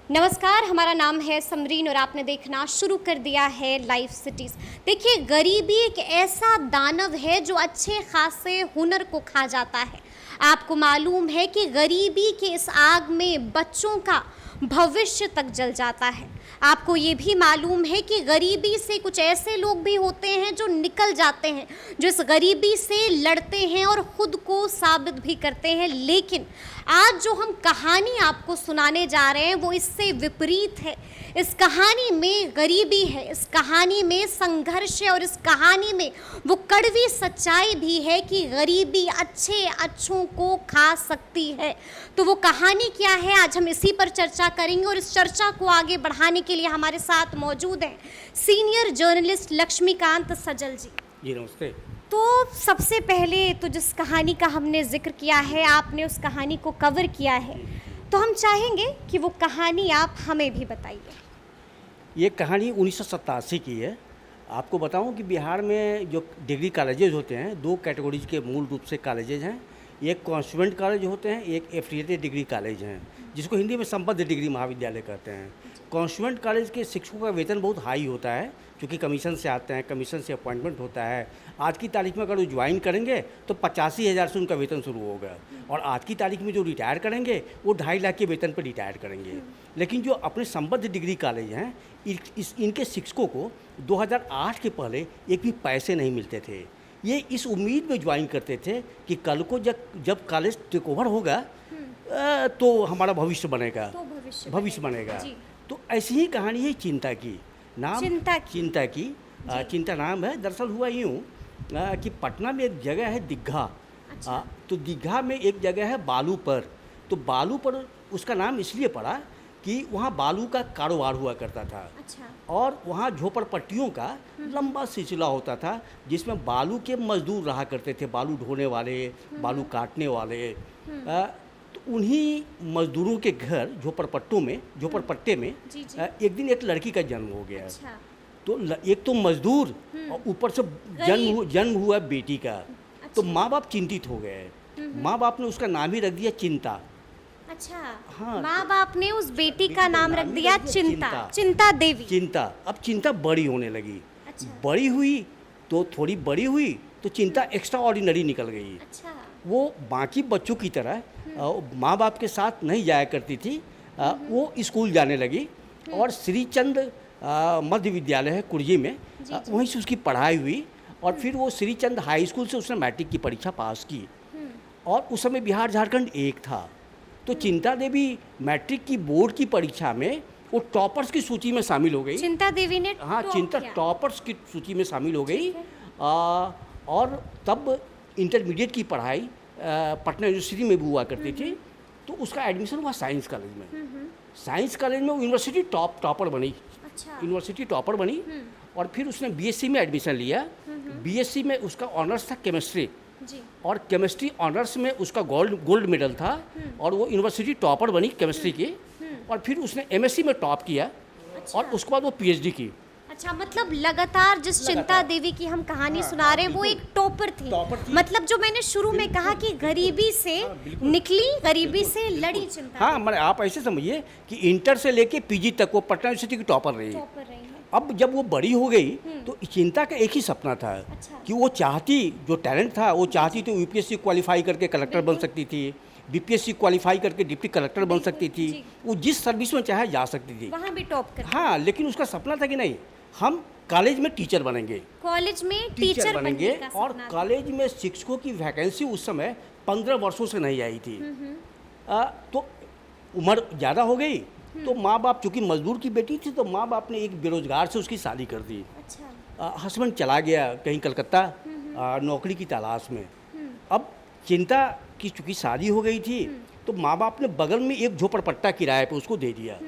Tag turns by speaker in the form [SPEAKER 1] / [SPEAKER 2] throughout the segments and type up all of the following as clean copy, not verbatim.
[SPEAKER 1] नमस्कार, हमारा नाम है समरीन और आपने देखना शुरू कर दिया है लाइव सिटीज़। देखिए, गरीबी एक ऐसा दानव है जो अच्छे खासे हुनर को खा जाता है। आपको मालूम है कि गरीबी के इस आग में बच्चों का भविष्य तक जल जाता है। आपको ये भी मालूम है कि गरीबी से कुछ ऐसे लोग भी होते हैं जो निकल जाते हैं, जो इस गरीबी से लड़ते हैं और ख़ुद को साबित भी करते हैं। लेकिन आज जो हम कहानी आपको सुनाने जा रहे हैं वो इससे विपरीत है। इस कहानी में गरीबी है, इस कहानी में संघर्ष है और इस कहानी में वो कड़वी सच्चाई भी है कि गरीबी अच्छों को खा सकती है। तो वो कहानी क्या है, आज हम इसी पर चर्चा करेंगे और इस चर्चा को आगे बढ़ाने के लिए हमारे साथ मौजूद हैं सीनियर जर्नलिस्ट लक्ष्मीकांत सजल जी।
[SPEAKER 2] जी नमस्ते।
[SPEAKER 1] तो सबसे पहले तो जिस कहानी का हमने जिक्र किया है, आपने उस कहानी को कवर किया है, तो हम चाहेंगे कि वो कहानी आप हमें भी बताइए।
[SPEAKER 2] ये कहानी 1987 की है। आपको बताऊं कि बिहार में जो डिग्री कॉलेजेज होते हैं, दो कैटेगरीज के मूल रूप से कॉलेजेज हैं। एक कॉन्स्टिट्यूएंट कॉलेज होते हैं, एक एफिलिएटेड डिग्री कॉलेज हैं, जिसको हिंदी में संबद्ध डिग्री महाविद्यालय कहते हैं। कॉन्स्टिट्यूएंट कॉलेज के शिक्षकों का वेतन बहुत हाई होता है, क्योंकि कमीशन से आते हैं, कमीशन से अपॉइंटमेंट होता है। आज की तारीख में अगर वो ज्वाइन करेंगे तो 85,000 से उनका वेतन शुरू होगा, और आज की तारीख में जो रिटायर करेंगे वो 2.5 लाख के वेतन पर रिटायर करेंगे। लेकिन जो अपने संबद्ध डिग्री कॉलेज हैं, इनके शिक्षकों को 2008 के पहले एक भी पैसे नहीं मिलते थे। ये इस उम्मीद में ज्वाइन करते थे कि कल को जब कॉलेज टेक ओवर होगा तो हमारा भविष्य बनेगा, भविष्य बनेगा। तो ऐसी ही कहानी है चिंता की। चिंता नाम है। दरअसल हुआ यूँ कि पटना में एक जगह है दीघा। अच्छा। तो दीघा में एक जगह है बालू पर। तो बालू पर उसका नाम इसलिए पड़ा कि वहाँ बालू का कारोबार हुआ करता था। अच्छा। और वहाँ झोपड़पट्टियों का लंबा सिलसिला होता था, जिसमें बालू के मजदूर रहा करते थे, बालू ढोने वाले, बालू काटने वाले। तो उन्हीं मजदूरों के घर झोपड़पट्टे में एक दिन एक लड़की का जन्म हो गया। अच्छा। तो एक तो मजदूर और ऊपर से जन्म हुआ बेटी का। अच्छा। तो माँ बाप चिंतित हो गए। माँ बाप ने उसका नाम ही रख दिया चिंता।
[SPEAKER 1] अच्छा। हाँ, माँ बाप ने उस बेटी का नाम रख दिया चिंता देवी।
[SPEAKER 2] चिंता। अब चिंता बड़ी होने लगी। अच्छा। बड़ी हुई तो चिंता एक्स्ट्रा ऑर्डिनरी निकल गई। अच्छा। वो बाकी बच्चों की तरह माँ बाप के साथ नहीं जाया करती थी। वो स्कूल जाने लगी और श्रीचंद मध्य विद्यालय है कुर्जी में, वहीं से उसकी पढ़ाई हुई। और फिर वो श्रीचंद हाई स्कूल से उसने मैट्रिक की परीक्षा पास की। और उस समय बिहार झारखंड एक था। तो चिंता देवी मैट्रिक की बोर्ड की परीक्षा में वो टॉपर्स की सूची में शामिल हो गई।
[SPEAKER 1] चिंता देवी ने
[SPEAKER 2] चिंता टॉपर्स की सूची में शामिल हो गई। और तब इंटरमीडिएट की पढ़ाई पटना यूनिवर्सिटी में भी हुआ करती थी। तो उसका एडमिशन हुआ साइंस कॉलेज में। साइंस कॉलेज में वो यूनिवर्सिटी टॉपर बनी। अच्छा। यूनिवर्सिटी टॉपर बनी। और फिर उसने बीएससी में एडमिशन लिया। बीएससी में उसका ऑनर्स था केमिस्ट्री। जी। और केमिस्ट्री ऑनर्स में उसका गोल्ड मेडल था। और वो यूनिवर्सिटी टॉपर बनी केमिस्ट्री की। और फिर उसने एमएससी में टॉप किया। अच्छा। और उसके बाद वो पीएचडी की।
[SPEAKER 1] अच्छा, मतलब लगातार जिस चिंता देवी की हम कहानी सुना रहे हैं वो एक टॉपर थी। मतलब जो मैंने शुरू में कहा कि गरीबी से निकली, गरीबी से लड़ी चिंता।
[SPEAKER 2] हाँ, मतलब आप ऐसे समझिए कि इंटर से लेके पीजी तक वो पटना यूनिवर्सिटी की टॉपर रही। अब जब वो बड़ी हो गई तो चिंता का एक ही सपना था। अच्छा। कि वो चाहती, जो टैलेंट था वो चाहती तो यूपीएससी क्वालिफाई करके कलेक्टर बन सकती थी, बीपीएससी क्वालिफाई करके डिप्टी कलेक्टर बन सकती थी। वो जिस सर्विस में चाहे जा सकती थी,
[SPEAKER 1] वहाँ भी टॉप कर।
[SPEAKER 2] हाँ, लेकिन उसका सपना था कि नहीं, हम कॉलेज में टीचर बनेंगे,
[SPEAKER 1] कॉलेज में टीचर बनेंगे।
[SPEAKER 2] और कॉलेज में शिक्षकों की वैकेंसी उस समय 15 वर्षों से नहीं आई थी। तो उम्र ज़्यादा हो गई। तो माँ बाप, चूँकि मजदूर की बेटी थी, तो माँ बाप ने एक बेरोजगार से उसकी शादी कर दी। अच्छा। हस्बैंड चला गया कहीं कलकत्ता नौकरी की तलाश में। अब चिंता की चूँकि शादी हो गई थी, तो माँ बाप ने बगल में एक झोपड़पट्टा किराए पे उसको दे दिया।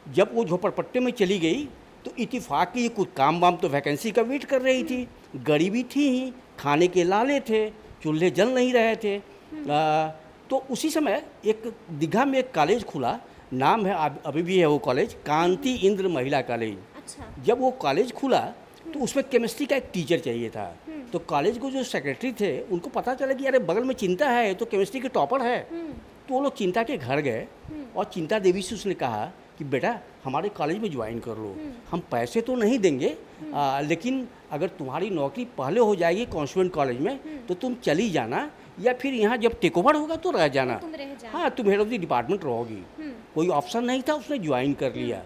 [SPEAKER 2] जब वो झोपड़पट्टे में चली गई तो इत्तेफाक की कुछ काम वाम तो वैकेंसी का वेट कर रही थी। गरीबी थी ही, खाने के लाले थे, चूल्हे जल नहीं रहे थे। तो उसी समय एक दीघा में एक कॉलेज खुला, नाम है अभी भी है वो कॉलेज, कांति इंद्र महिला कॉलेज। अच्छा। जब वो कॉलेज खुला तो उसमें केमिस्ट्री का एक टीचर चाहिए था। तो कॉलेज को जो सेक्रेटरी थे उनको पता चला कि अरे बगल में चिंता है तो केमिस्ट्री के टॉपर है। तो वो लोग चिंता के घर गए और चिंता देवी से उसने कहा कि बेटा हमारे कॉलेज में ज्वाइन कर लो, हम पैसे तो नहीं देंगे, लेकिन अगर तुम्हारी नौकरी पहले हो जाएगी कॉन्वेंट कॉलेज में तो तुम चली जाना, या फिर यहाँ जब टेक ओवर होगा तो रह जाना।
[SPEAKER 1] तुम रह जाना।
[SPEAKER 2] हाँ, तुम हेड ऑफ द डिपार्टमेंट रहोगी। कोई ऑप्शन नहीं था, उसने ज्वाइन कर लिया।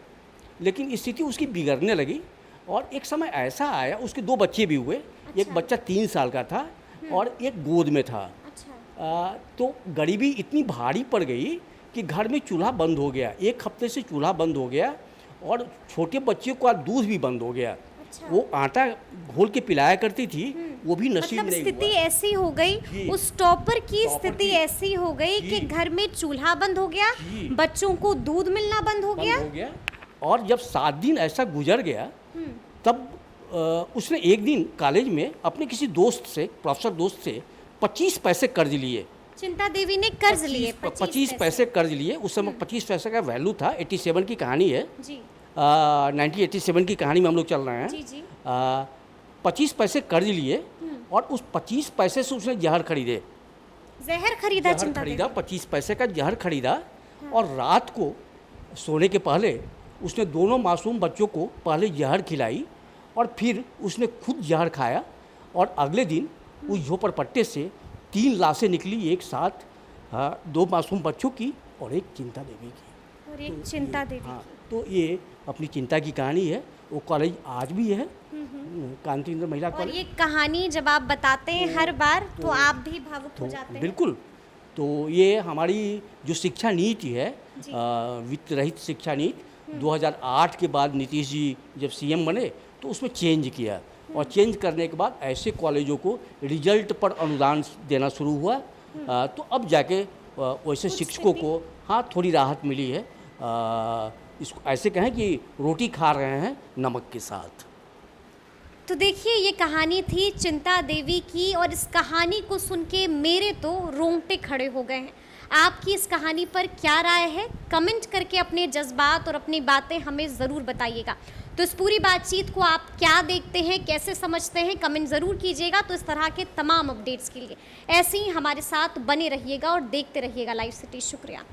[SPEAKER 2] लेकिन स्थिति उसकी बिगड़ने लगी और एक समय ऐसा आया, उसके 2 बच्चे भी हुए। एक बच्चा 3 साल का था और एक गोद में था।
[SPEAKER 1] अच्छा।
[SPEAKER 2] तो गरीबी इतनी भारी पड़ गई कि घर में चूल्हा बंद हो गया, 1 हफ्ते से चूल्हा बंद हो गया और छोटे बच्चे का दूध भी बंद हो गया।
[SPEAKER 1] अच्छा।
[SPEAKER 2] वो आटा घोल के पिलाया करती थी, वो भी नसीब
[SPEAKER 1] मतलब
[SPEAKER 2] नहीं
[SPEAKER 1] स्थिति
[SPEAKER 2] हुआ।
[SPEAKER 1] ऐसी हो गई,
[SPEAKER 2] जी।
[SPEAKER 1] उस टॉपर की
[SPEAKER 2] टॉपर
[SPEAKER 1] स्थिति
[SPEAKER 2] की।
[SPEAKER 1] ऐसी हो गई कि
[SPEAKER 2] जी।
[SPEAKER 1] घर में चूल्हा बंद हो गया,
[SPEAKER 2] जी।
[SPEAKER 1] बच्चों को दूध मिलना बंद हो गया।
[SPEAKER 2] बंद हो गया। और जब 7 दिन ऐसा गुजर गया तब उसने एक दिन कॉलेज में अपने किसी दोस्त से, प्रोफेसर दोस्त से 25 पैसे कर्ज लिए।
[SPEAKER 1] चिंता देवी ने कर्ज लिए
[SPEAKER 2] 25 पैसे कर्ज लिए। उस समय 25 पैसे का वैल्यू था। 87 की कहानी है,
[SPEAKER 1] जी
[SPEAKER 2] 1987 की कहानी में हम लोग चल रहे हैं।
[SPEAKER 1] जी जी।
[SPEAKER 2] 25 पैसे कर्ज लिए और उस 25 पैसे से उसने जहर खरीदे।
[SPEAKER 1] जहर खरीदा
[SPEAKER 2] जहर
[SPEAKER 1] चिंता
[SPEAKER 2] खरीदा,
[SPEAKER 1] देवी।
[SPEAKER 2] 25 पैसे का जहर खरीदा और रात को सोने के पहले उसने दोनों मासूम बच्चों को पहले जहर खिलाई और फिर उसने खुद जहर खाया। और अगले दिन उस झोपड़पट्टे से 3 लाशें निकली एक साथ, 2 मासूम बच्चों की और एक चिंता देवी की।
[SPEAKER 1] और एक चिंता देवी।
[SPEAKER 2] हाँ, तो ये अपनी चिंता की कहानी है। वो कॉलेज आज भी है, कांति इंदिरा महिला
[SPEAKER 1] और
[SPEAKER 2] कॉलेज।
[SPEAKER 1] ये कहानी जब आप बताते हैं हर बार तो आप भी भावुक हो जाते हैं।
[SPEAKER 2] बिल्कुल। तो ये हमारी जो शिक्षा नीति है,
[SPEAKER 1] जी।
[SPEAKER 2] वित्त रहित शिक्षा नीति 2008 के बाद नीतीश जी जब सीएम बने तो उसमें चेंज किया और चेंज करने के बाद ऐसे कॉलेजों को रिजल्ट पर अनुदान देना शुरू हुआ। तो अब जाके वैसे शिक्षकों को हाँ थोड़ी राहत मिली है। इसको ऐसे कहें कि रोटी खा रहे हैं नमक के साथ।
[SPEAKER 1] तो देखिए ये कहानी थी चिंता देवी की और इस कहानी को सुन के मेरे तो रोंगटे खड़े हो गए हैं। आपकी इस कहानी पर क्या राय है? कमेंट करके अपने जज्बात और अपनी बातें हमें ज़रूर बताइएगा। तो इस पूरी बातचीत को आप क्या देखते हैं, कैसे समझते हैं, कमेंट ज़रूर कीजिएगा। तो इस तरह के तमाम अपडेट्स के लिए ऐसे ही हमारे साथ बने रहिएगा और देखते रहिएगा लाइव सिटी। शुक्रिया।